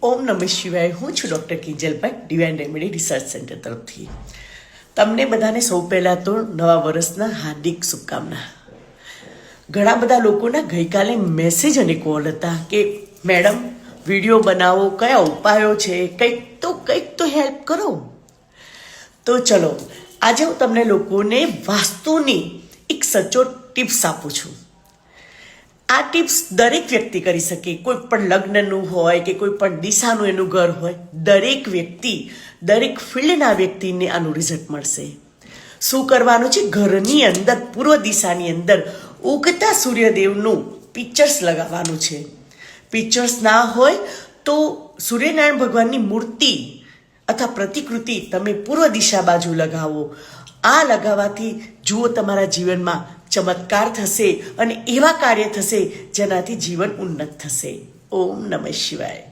ઓમ નમઃ શિવાય. હું છું doctor કિંજલભાઈ, divine remedy research centre તરફથી. તમને બધાને સૌ પહેલાં તો નવા વર્ષના હાર્દિક શુભકામના. ઘણા બધા લોકોના ગઈકાલે મેસેજ અને કોલ હતા કે મેડમ વિડીયો બનાવો, કયા ઉપાયો છે, કંઈક તો હેલ્પ કરો. તો ચલો આજે હું તમને લોકોને વાસ્તુની એક સચોટ ટિપ્સ આપું છું. આ ટિપ્સ દરેક વ્યક્તિ કરી શકે. કોઈ પણ લગ્નનું હોય કે કોઈ પણ દિશાનું એનું ઘર હોય, દરેક વ્યક્તિ, દરેક ફિલ્ડના વ્યક્તિને આનું રિઝલ્ટ મળશે. શું કરવાનું છે? ઘરની અંદર પૂર્વ દિશાની અંદર ઉગતા સૂર્યદેવનું પિક્ચર્સ લગાવવાનું છે. પિક્ચર્સ ના હોય તો સૂર્યનારાયણ ભગવાનની મૂર્તિ અથવા પ્રતિકૃતિ તમે પૂર્વ દિશા બાજુ લગાવો. આ લગાવવાથી જુઓ તમારા જીવનમાં ચમત્કાર થશે અને એવા કાર્ય થશે જેનાથી જીવન ઉન્નત થશે. ઓમ નમઃ શિવાય.